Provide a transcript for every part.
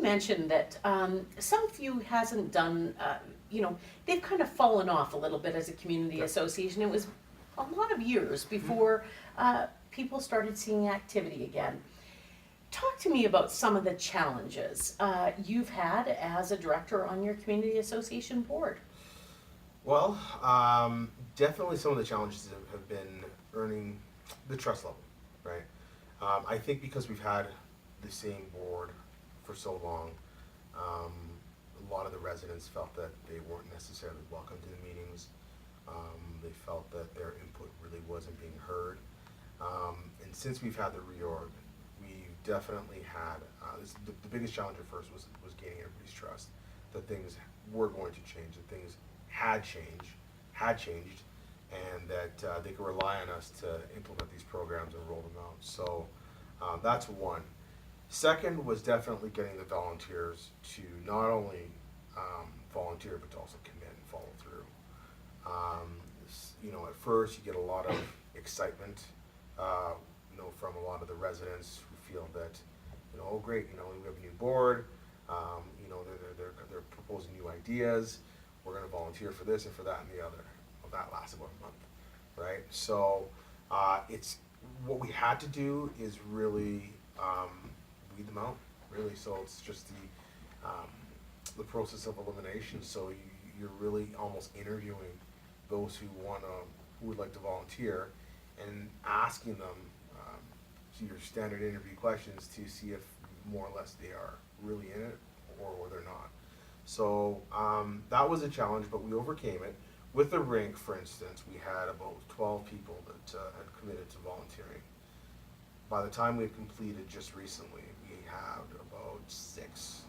mentioned that Southview hasn't done, they've kind of fallen off a little bit as a community association. It was a lot of years before people started seeing activity again. Talk to me about some of the challenges you've had as a director on your community association board. Well, definitely some of the challenges have been earning the trust level, right? I think because we've had the same board for so long, a lot of the residents felt that they weren't necessarily welcome to the meetings. They felt that their input really wasn't being heard. And since we've had the reorg, we've definitely had, the biggest challenge at first was gaining everybody's trust that things were going to change, that things had changed, and that they could rely on us to implement these programs and roll them out. So that's one. Second was definitely getting the volunteers to not only volunteer, but to also commit and follow through. At first you get a lot of excitement, from a lot of the residents who feel that, oh great, we have a new board, they're proposing new ideas, we're going to volunteer for this and for that and the other. Well, that lasted about a month, right? So it's what we had to do is really weed them out, really. So it's just the process of elimination. So you're really almost interviewing those who would like to volunteer, and asking them your standard interview questions to see if more or less they are really in it or they're not. So that was a challenge, but we overcame it. With the rink, for instance, we had about 12 people that had committed to volunteering. By the time we had completed just recently, we had about 6,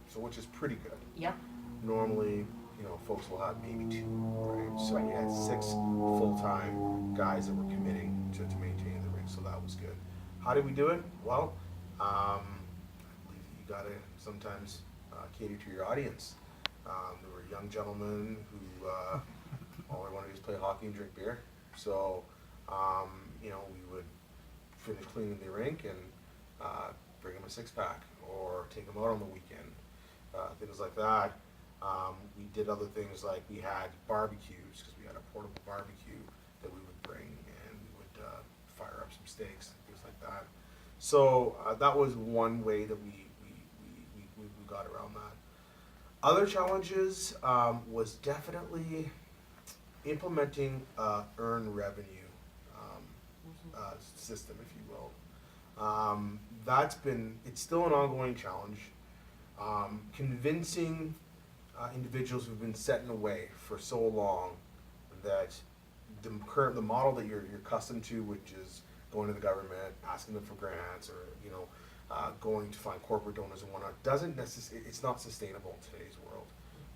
so which is pretty good. Yeah. Normally, folks will have maybe 2, right? So we had 6 full-time guys that were committing to maintaining the rink, so that was good. How did we do it? Well, I believe that you gotta sometimes cater to your audience. There were young gentlemen who all they wanted to do is play hockey and drink beer. So, we would finish cleaning the rink and bring them a 6-pack or take them out on the weekend, things like that. We did other things like we had barbecues, because we had a portable barbecue that we would bring, and we would fire up some steaks and things like that. So that was one way that we got around that. Other challenges was definitely implementing earned revenue system, if you will. It's still an ongoing challenge. Convincing individuals who've been set in a way for so long that the model that you're accustomed to, which is going to the government, asking them for grants, or going to find corporate donors and whatnot, it's not sustainable in today's world.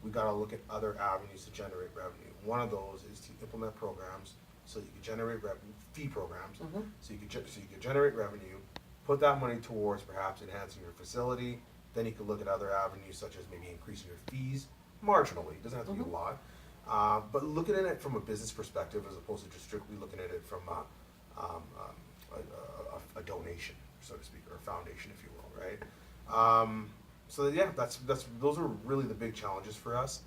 We got to look at other avenues to generate revenue. One of those is to implement programs so you can generate revenue, fee programs, so you can generate revenue, put that money towards perhaps enhancing your facility. Then you can look at other avenues such as maybe increasing your fees marginally. It doesn't have to be a lot, but looking at it from a business perspective as opposed to just strictly looking at it from a donation, so to speak, or a foundation, if you will, right? So yeah, those are really the big challenges for us.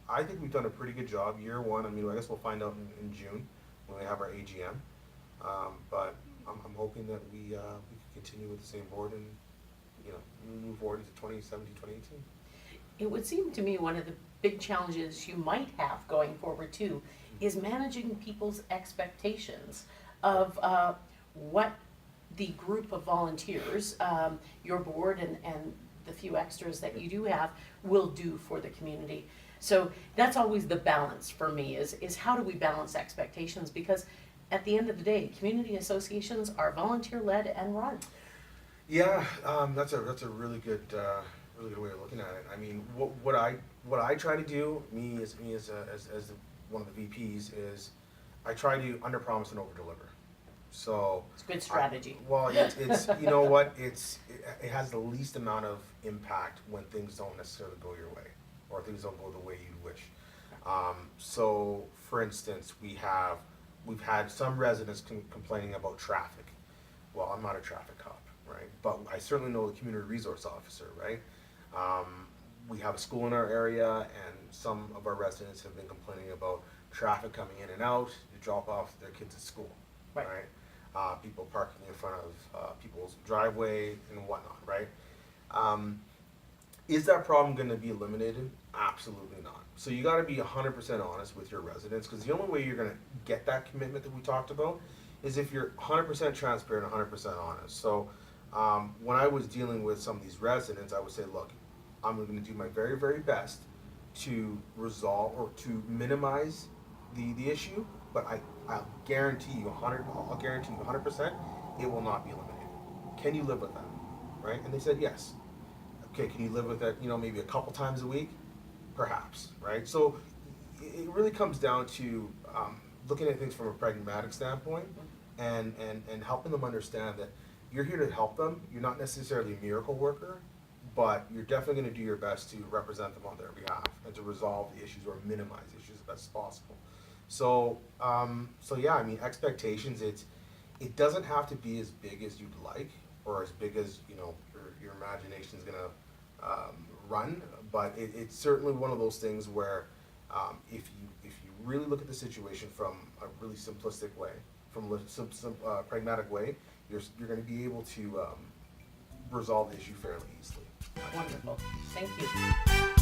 I think we've done a pretty good job year one. I mean, I guess we'll find out in June when we have our AGM. But I'm hoping that we can continue with the same board and move forward into 2017, 2018. It would seem to me one of the big challenges you might have going forward too is managing people's expectations of what the group of volunteers, your board and the few extras that you do have will do for the community. So that's always the balance for me is how do we balance expectations, because at the end of the day, community associations are volunteer-led and run. Yeah, that's a really good way of looking at it. I mean, what I try to do, me as one of the VPs, is I try to underpromise and overdeliver. So it's a good strategy. It's you know what, it has the least amount of impact when things don't necessarily go your way or things don't go the way you wish. So for instance, we've had some residents complaining about traffic. Well, I'm not a traffic cop, right? But I certainly know the community resource officer, right? We have a school in our area, and some of our residents have been complaining about traffic coming in and out to drop off their kids at school, Right. right? People parking in front of people's driveway and whatnot, right? Is that problem going to be eliminated? Absolutely not. So you got to be 100% honest with your residents, because the only way you're going to get that commitment that we talked about is if you're 100% transparent, 100% honest. So when I was dealing with some of these residents, I would say, look, I'm going to do my very, very best to resolve or to minimize the issue, but I'll guarantee you 100% it will not be eliminated. Can you live with that? Right? And they said yes. Okay, can you live with it, maybe a couple times a week? Perhaps, right? So it really comes down to looking at things from a pragmatic standpoint and helping them understand that you're here to help them. You're not necessarily a miracle worker, but you're definitely going to do your best to represent them on their behalf and to resolve the issues or minimize issues as best as possible. So, yeah, I mean, expectations, it doesn't have to be as big as you'd like or as big as, your imagination's going to run, but it's certainly one of those things where if you really look at the situation from a really simplistic way, from a pragmatic way, you're going to be able to resolve the issue fairly easily. Wonderful. Thank you.